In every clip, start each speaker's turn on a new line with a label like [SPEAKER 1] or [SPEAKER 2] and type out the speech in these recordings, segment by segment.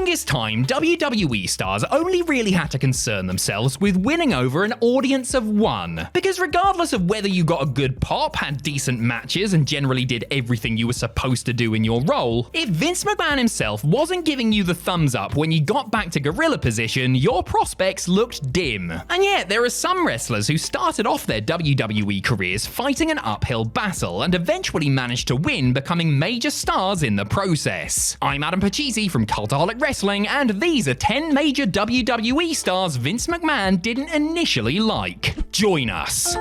[SPEAKER 1] longest time, WWE stars only really had to concern themselves with winning over an audience of one. Because regardless of whether you got a good pop, had decent matches, and generally did everything you were supposed to do in your role, if Vince McMahon himself wasn't giving you the thumbs up when you got back to gorilla position, your prospects looked dim. And yet, there are some wrestlers who started off their WWE careers fighting an uphill battle and eventually managed to win, becoming major stars in the process. I'm Adam Pachisi from Cultaholic Wrestling, and these are 10 major WWE stars Vince McMahon didn't initially like. Join us.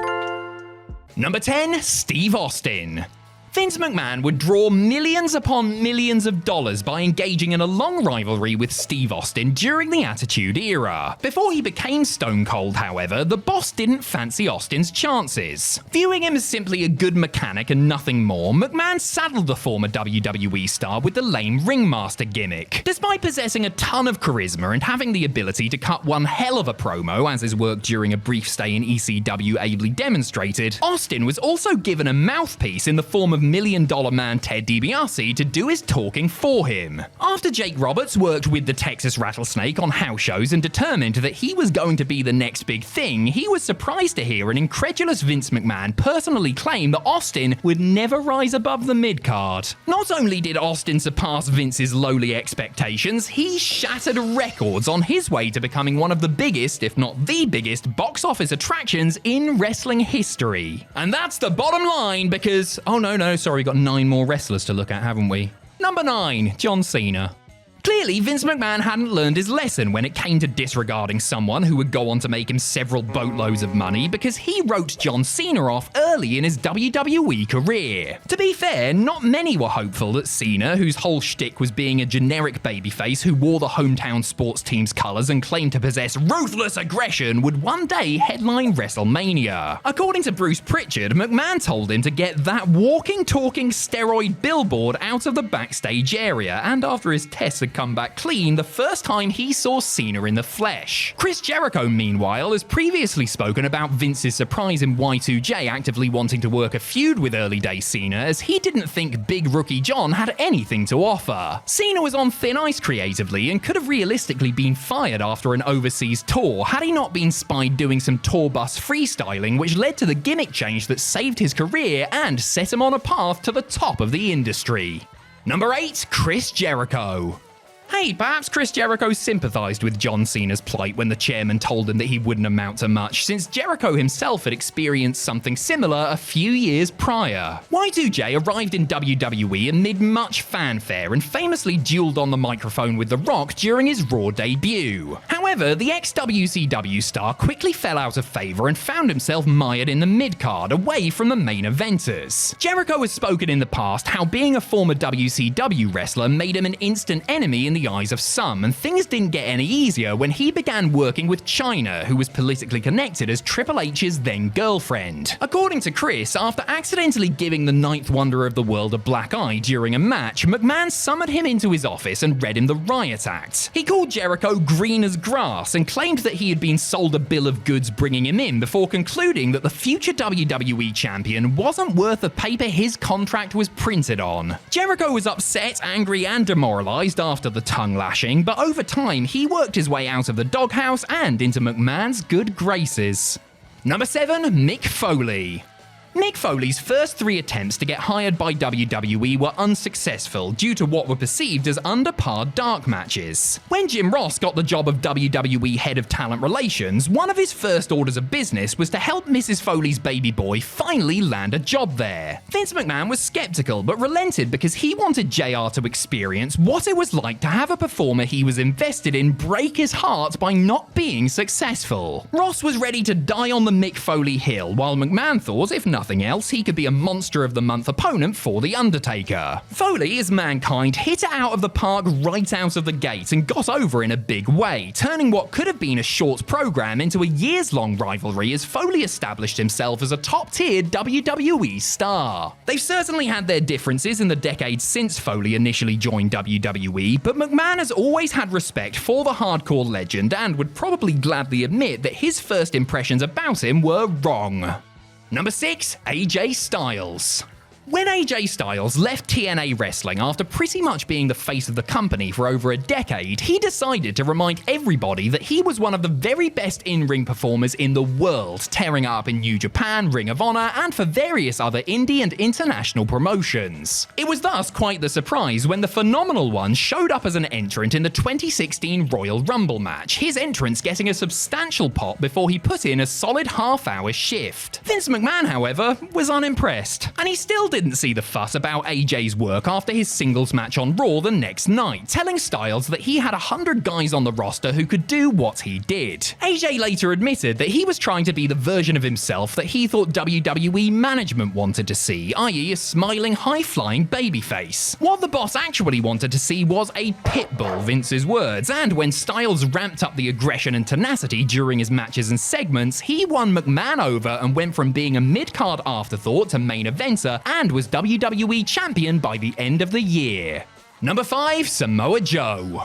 [SPEAKER 1] Number 10, Steve Austin. Vince McMahon would draw millions upon millions of dollars by engaging in a long rivalry with Steve Austin during the Attitude Era. Before he became Stone Cold, however, the boss didn't fancy Austin's chances. Viewing him as simply a good mechanic and nothing more, McMahon saddled the former WWE star with the lame ringmaster gimmick. Despite possessing a ton of charisma and having the ability to cut one hell of a promo, as his work during a brief stay in ECW ably demonstrated, Austin was also given a mouthpiece in the form of $1 Million Man Ted DiBiase to do his talking for him. After Jake Roberts worked with the Texas Rattlesnake on house shows and determined that he was going to be the next big thing, he was surprised to hear an incredulous Vince McMahon personally claim that Austin would never rise above the mid-card. Not only did Austin surpass Vince's lowly expectations, he shattered records on his way to becoming one of the biggest, if not the biggest, box office attractions in wrestling history. And that's the bottom line because, oh no, sorry, we've got 9 more wrestlers to look at, haven't we? Number 9, John Cena. Clearly, Vince McMahon hadn't learned his lesson when it came to disregarding someone who would go on to make him several boatloads of money, because he wrote John Cena off early in his WWE career. To be fair, not many were hopeful that Cena, whose whole shtick was being a generic babyface who wore the hometown sports team's colors and claimed to possess ruthless aggression, would one day headline WrestleMania. According to Bruce Pritchard, McMahon told him to get that walking, talking steroid billboard out of the backstage area, and after his tests had come back clean the first time he saw Cena in the flesh. Chris Jericho, meanwhile, has previously spoken about Vince's surprise in Y2J actively wanting to work a feud with early day Cena, as he didn't think Big Rookie John had anything to offer. Cena was on thin ice creatively and could have realistically been fired after an overseas tour had he not been spied doing some tour bus freestyling, which led to the gimmick change that saved his career and set him on a path to the top of the industry. Number 8, Chris Jericho. Hey, perhaps Chris Jericho sympathized with John Cena's plight when the chairman told him that he wouldn't amount to much, since Jericho himself had experienced something similar a few years prior. Y2J arrived in WWE amid much fanfare and famously dueled on the microphone with The Rock during his Raw debut. However, the ex-WCW star quickly fell out of favor and found himself mired in the mid-card, away from the main eventers. Jericho has spoken in the past how being a former WCW wrestler made him an instant enemy in the eyes of some, and things didn't get any easier when he began working with Chyna, who was politically connected as Triple H's then girlfriend. According to Chris, after accidentally giving the 9th wonder of the world a black eye during a match, McMahon summoned him into his office and read him the riot act. He called Jericho green as grass and claimed that he had been sold a bill of goods bringing him in, before concluding that the future WWE champion wasn't worth the paper his contract was printed on. Jericho was upset, angry, and demoralized after the tongue lashing, but over time he worked his way out of the doghouse and into McMahon's good graces. Number 7, Mick Foley. Mick Foley's first 3 attempts to get hired by WWE were unsuccessful due to what were perceived as under-par dark matches. When Jim Ross got the job of WWE Head of Talent Relations, one of his first orders of business was to help Mrs. Foley's baby boy finally land a job there. Vince McMahon was skeptical but relented because he wanted JR to experience what it was like to have a performer he was invested in break his heart by not being successful. Ross was ready to die on the Mick Foley hill, while McMahon thought, if nothing else, he could be a Monster of the Month opponent for The Undertaker. Foley, as Mankind, hit it out of the park right out of the gate and got over in a big way, turning what could have been a short program into a years-long rivalry as Foley established himself as a top-tier WWE star. They've certainly had their differences in the decades since Foley initially joined WWE, but McMahon has always had respect for the hardcore legend and would probably gladly admit that his first impressions about him were wrong. Number 6, AJ Styles. When AJ Styles left TNA Wrestling after pretty much being the face of the company for over a decade, he decided to remind everybody that he was one of the very best in-ring performers in the world, tearing up in New Japan, Ring of Honor, and for various other indie and international promotions. It was thus quite the surprise when the Phenomenal One showed up as an entrant in the 2016 Royal Rumble match, his entrance getting a substantial pop before he put in a solid half-hour shift. Vince McMahon, however, was unimpressed, and he still didn't see the fuss about AJ's work after his singles match on Raw the next night, telling Styles that he had 100 guys on the roster who could do what he did. AJ later admitted that he was trying to be the version of himself that he thought WWE management wanted to see, i.e. a smiling, high-flying babyface. What the boss actually wanted to see was a pit bull, Vince's words, and when Styles ramped up the aggression and tenacity during his matches and segments, he won McMahon over and went from being a mid-card afterthought to main eventer and was WWE champion by the end of the year. Number 5, Samoa Joe.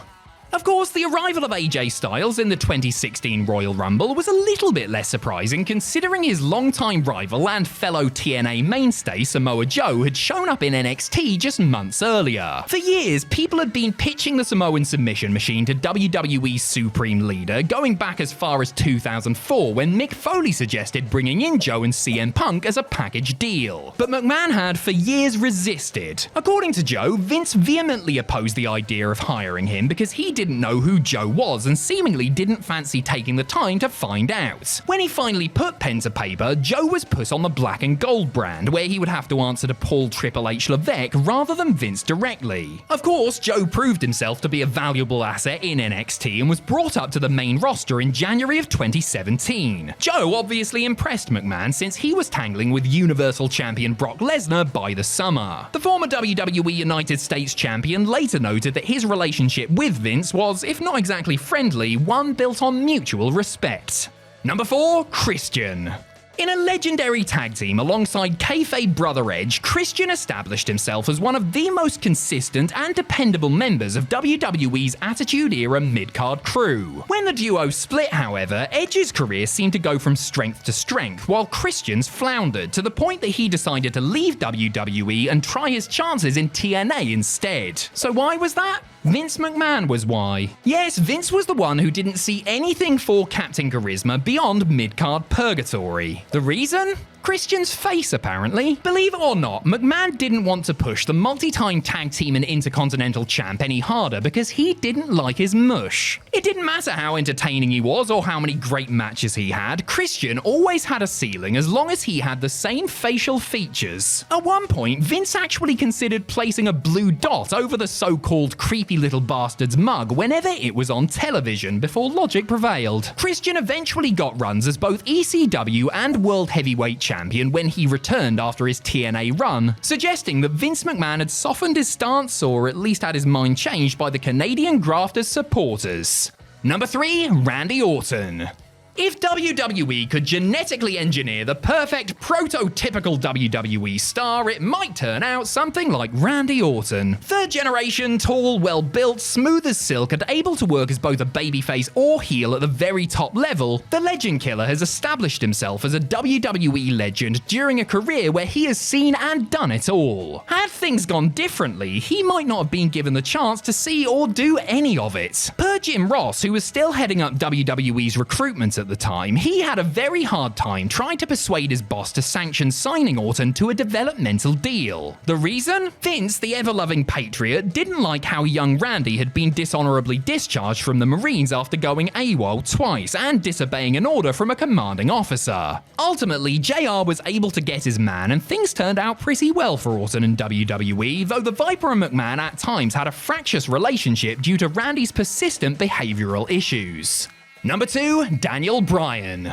[SPEAKER 1] Of course, the arrival of AJ Styles in the 2016 Royal Rumble was a little bit less surprising considering his longtime rival and fellow TNA mainstay Samoa Joe had shown up in NXT just months earlier. For years, people had been pitching the Samoan submission machine to WWE's Supreme Leader, going back as far as 2004 when Mick Foley suggested bringing in Joe and CM Punk as a package deal. But McMahon had for years resisted. According to Joe, Vince vehemently opposed the idea of hiring him because he didn't know who Joe was and seemingly didn't fancy taking the time to find out. When he finally put pen to paper, Joe was put on the black and gold brand, where he would have to answer to Paul Triple H Levesque rather than Vince directly. Of course, Joe proved himself to be a valuable asset in NXT and was brought up to the main roster in January of 2017. Joe obviously impressed McMahon since he was tangling with Universal Champion Brock Lesnar by the summer. The former WWE United States Champion later noted that his relationship with Vince was, if not exactly friendly, one built on mutual respect. Number 4, Christian. In a legendary tag team alongside kayfabe brother Edge, Christian established himself as one of the most consistent and dependable members of WWE's Attitude Era mid-card crew. When the duo split, however, Edge's career seemed to go from strength to strength, while Christian's floundered to the point that he decided to leave WWE and try his chances in TNA instead. So why was that? Vince McMahon was why. Yes, Vince was the one who didn't see anything for Captain Charisma beyond mid-card purgatory. The reason? Christian's face, apparently. Believe it or not, McMahon didn't want to push the multi-time tag team and intercontinental champ any harder because he didn't like his mush. It didn't matter how entertaining he was or how many great matches he had, Christian always had a ceiling as long as he had the same facial features. At one point, Vince actually considered placing a blue dot over the so-called creepy little bastard's mug whenever it was on television before logic prevailed. Christian eventually got runs as both ECW and World Heavyweight Champion when he returned after his TNA run, suggesting that Vince McMahon had softened his stance or at least had his mind changed by the Canadian Grafters' supporters. Number 3, Randy Orton. If WWE could genetically engineer the perfect prototypical WWE star, it might turn out something like Randy Orton. Third generation, tall, well-built, smooth as silk, and able to work as both a babyface or heel at the very top level, the Legend Killer has established himself as a WWE legend during a career where he has seen and done it all. Had things gone differently, he might not have been given the chance to see or do any of it. Per Jim Ross, who was still heading up WWE's recruitment at the time, he had a very hard time trying to persuade his boss to sanction signing Orton to a developmental deal. The reason? Vince, the ever-loving patriot, didn't like how young Randy had been dishonorably discharged from the Marines after going AWOL twice and disobeying an order from a commanding officer. Ultimately, JR was able to get his man and things turned out pretty well for Orton and WWE, though the Viper and McMahon at times had a fractious relationship due to Randy's persistent behavioral issues. Number 2, Daniel Bryan.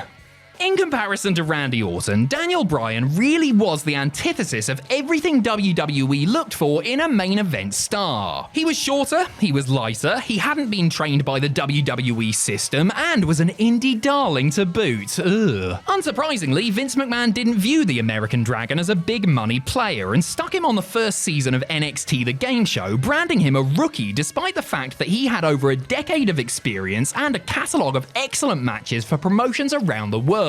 [SPEAKER 1] In comparison to Randy Orton, Daniel Bryan really was the antithesis of everything WWE looked for in a main event star. He was shorter, he was lighter, he hadn't been trained by the WWE system, and was an indie darling to boot. Ugh. Unsurprisingly, Vince McMahon didn't view the American Dragon as a big money player and stuck him on the first season of NXT The Game Show, branding him a rookie despite the fact that he had over a decade of experience and a catalogue of excellent matches for promotions around the world.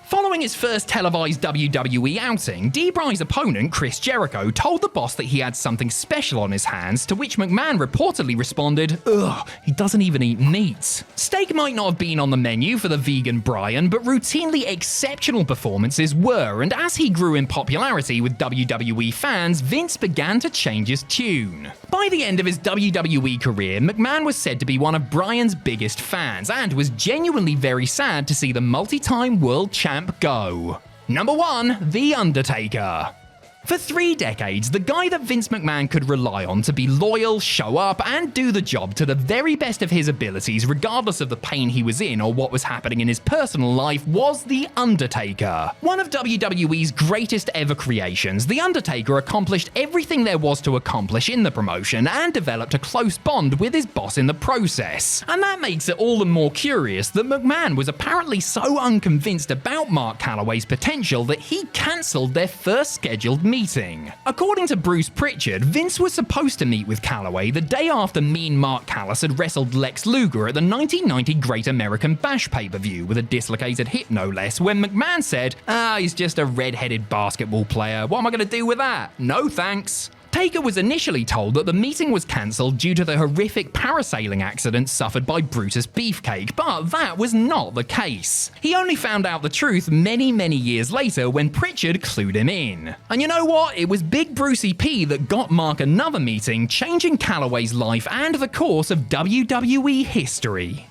[SPEAKER 1] Following his first televised WWE outing, D-Bry's opponent, Chris Jericho, told the boss that he had something special on his hands, to which McMahon reportedly responded, "Ugh, he doesn't even eat meat." Steak might not have been on the menu for the vegan Bryan, but routinely exceptional performances were, and as he grew in popularity with WWE fans, Vince began to change his tune. By the end of his WWE career, McMahon was said to be one of Bryan's biggest fans, and was genuinely very sad to see the multi-time world champ go. Number 1. The Undertaker. For 3 decades, the guy that Vince McMahon could rely on to be loyal, show up, and do the job to the very best of his abilities regardless of the pain he was in or what was happening in his personal life was The Undertaker. One of WWE's greatest ever creations, The Undertaker accomplished everything there was to accomplish in the promotion and developed a close bond with his boss in the process. And that makes it all the more curious that McMahon was apparently so unconvinced about Mark Calloway's potential that he cancelled their first scheduled meeting. According to Bruce Pritchard, Vince was supposed to meet with Calloway the day after Mean Mark Callis had wrestled Lex Luger at the 1990 Great American Bash pay-per-view with a dislocated hip no less, when McMahon said, he's just a red-headed basketball player, what am I going to do with that? No thanks. Taker was initially told that the meeting was cancelled due to the horrific parasailing accident suffered by Brutus Beefcake, but that was not the case. He only found out the truth many years later when Pritchard clued him in. And you know what? It was Big Brucey P that got Mark another meeting, changing Calloway's life and the course of WWE history.